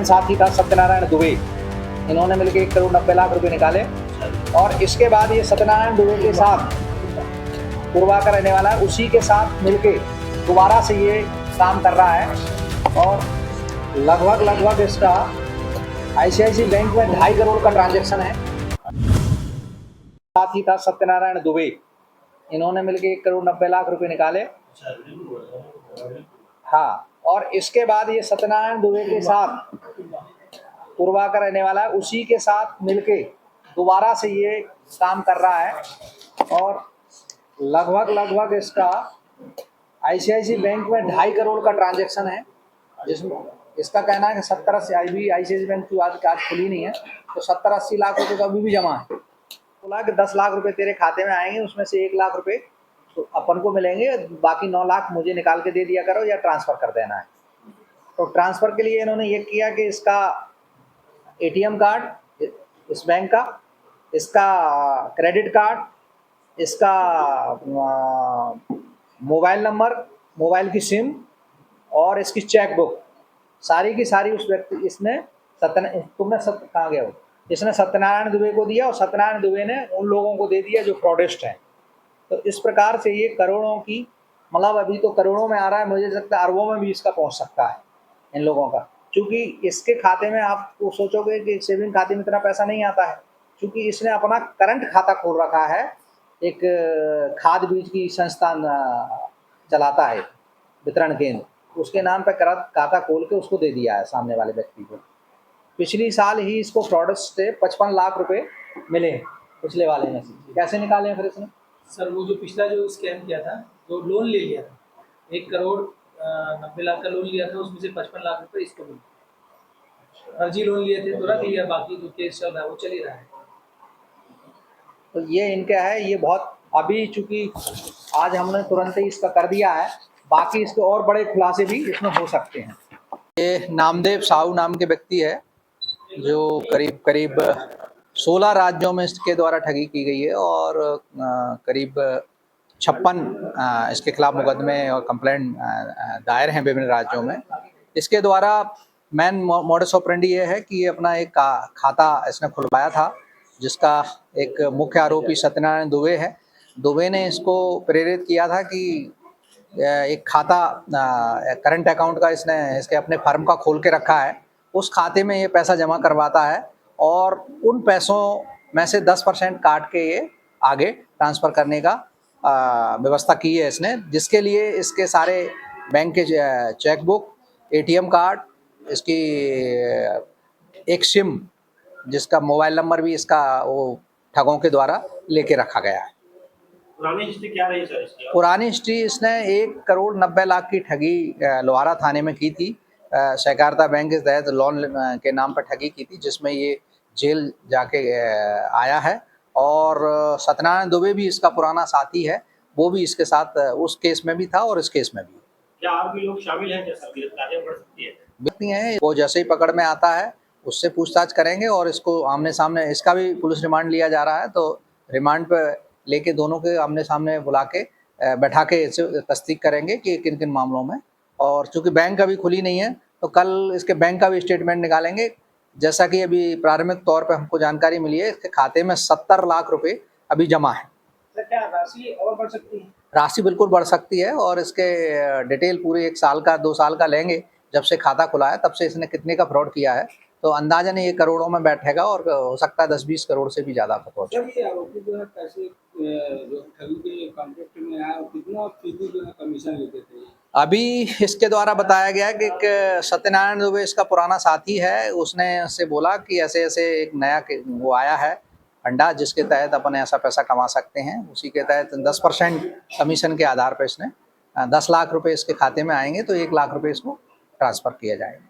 Main साथी था सत्यनारायण दुबे। इन्होंने मिलकर 1,90,00,000 रुपए निकाले और इसके बाद ये सत्यनारायण दुबे के साथ पूर्वा का रहने वाला है, उसी के साथ मिलके दोबारा से ये काम कर रहा है और लगभग इसका आईसीआईसी बैंक में 2.5 करोड़ का ट्रांजैक्शन है। साथ ही था सत्यनारायण दुबे। इन्होंने मिलकर 1,90,00,000 रुपए निकाले। हाँ, और इसके बाद ये सत्यनारायण दुबे के साथ पूर्वा का रहने वाला है, उसी के साथ मिलके दोबारा से ये काम कर रहा है और लगभग इसका आईसीआईसी बैंक में 2.5 करोड़ का ट्रांजैक्शन है, जिसमें इसका कहना है कि 70-80 आईसीआईसी बैंक की आज खुली नहीं है, तो 70-80 लाख रुपए तो अभी भी जमा है। बोला कि 10 लाख रुपए तेरे खाते में आएंगे, उसमें से 1 लाख रुपए तो अपन को मिलेंगे, बाकी 9 लाख मुझे निकाल के दे दिया करो या ट्रांसफ़र कर देना है। तो ट्रांसफ़र के लिए इन्होंने ये किया कि इसका एटीएम कार्ड इस बैंक का, इसका क्रेडिट कार्ड, इसका मोबाइल नंबर, मोबाइल की सिम और इसकी चेक बुक, सारी की सारी उस व्यक्ति इसने कहाँ गया हो, इसने सत्यनारायण दुबे को दिया और सत्यनारायण दुबे ने उन लोगों को दे दिया जो फ्रॉडिस्ट हैं। तो इस प्रकार से ये करोड़ों की, मतलब अभी तो करोड़ों में आ रहा है, मुझे लगता है अरबों में भी इसका पहुंच सकता है इन लोगों का, क्योंकि इसके खाते में आप सोचोगे कि सेविंग खाते में इतना पैसा नहीं आता है, क्योंकि इसने अपना करंट खाता खोल रखा है। एक खाद बीज की संस्थान चलाता है, वितरण केंद्र, उसके नाम पर खाता खोल के उसको दे दिया है सामने वाले व्यक्ति को। पिछली साल ही इसको फ्रॉडिस्ट से 55 लाख रुपए मिले, पिछले वाले में से कैसे निकाले फिर इसने? सर वो जो पिछला जो स्कैम किया था, जो लोन ले लिया था, 1,90,00,000 का लोन लिया था, उसमें से 55 लाख रुपए इसको मिले। फर्जी लोन लिए थे तो रख लिया, बाकी जो केस चल रहा है वो चल ही रहा है। तो ये इनका है, ये बहुत अभी चूंकि आज हमने तुरंत ही इसका कर दिया है, बाकी इसके और बड़े खुलासे भी इसमें हो सकते हैं। ये नामदेव साहू नाम के व्यक्ति है, जो करीब 16 राज्यों में इसके द्वारा ठगी की गई है और करीब 56 इसके खिलाफ मुकदमे और कंप्लेंट दायर हैं विभिन्न राज्यों में। इसके द्वारा मेन मोडस ऑपरेंडी ये है कि ये अपना एक खाता इसने खुलवाया था, जिसका एक मुख्य आरोपी सत्यनारायण दुबे है। दुबे ने इसको प्रेरित किया था कि एक खाता करंट अकाउंट का इसने इसके अपने फर्म का खोल के रखा है, उस खाते में ये पैसा जमा करवाता है और उन पैसों में से 10% काट के ये आगे ट्रांसफ़र करने का व्यवस्था की है इसने, जिसके लिए इसके सारे बैंक के चेकबुक, एटीएम कार्ड, इसकी एक सिम, जिसका मोबाइल नंबर भी इसका वो ठगों के द्वारा लेके रखा गया है। पुरानी हिस्ट्री क्या रही सर इसकी? पुरानी हिस्ट्री, इसने 1,90,00,000 की ठगी लोहारा थाने में की थी। सहकारिता बैंक के तहत लोन के नाम पर ठगी की थी, जिसमें ये जेल जाके आया है। और सत्यनारायण दुबे भी इसका पुराना साथी है, वो भी इसके साथ उस केस में भी था और इस केस में भी। क्या और भी लोग शामिल हैं? जैसा गिरफ्तारियां बढ़ सकती है? व्यक्ति हैं, वो जैसे ही पकड़ में आता है उससे पूछताछ करेंगे और इसको आमने सामने, इसका भी पुलिस रिमांड लिया जा रहा है, तो रिमांड पे लेके दोनों के आमने सामने बुला के बैठा के इसे तस्दीक करेंगे कि किन किन मामलों में। और चूँकि बैंक अभी खुली नहीं है, तो कल इसके बैंक का भी स्टेटमेंट निकालेंगे। जैसा कि अभी प्रारंभिक तौर पे हमको जानकारी मिली है, इसके खाते में 70 लाख रुपए अभी जमा है। सर क्या राशि और बढ़ सकती है? राशि बिल्कुल बढ़ सकती है और इसके डिटेल पूरे 1 साल का 2 साल का लेंगे, जब से खाता खुला है तब से इसने कितने का फ्रॉड किया है, तो अंदाजन ये करोड़ों में बैठेगा और हो सकता है 10-20 करोड़ से भी ज़्यादा का पहुँचे। सर ये आरोपी जो है पैसे जो ठगी के कॉन्ट्रैक्ट में आया, कितना फीसदी जो है कमीशन लेते थे? अभी इसके द्वारा बताया गया है कि एक सत्यनारायण दुबे इसका पुराना साथी है, उसने उससे बोला कि ऐसे ऐसे एक नया वो आया है फंडा, जिसके तहत अपन ऐसा पैसा कमा सकते हैं। उसी के तहत 10% कमीशन के आधार पर इसने 10 लाख रुपए इसके खाते में आएंगे तो 1 लाख रुपए इसको ट्रांसफ़र किया जाएगा।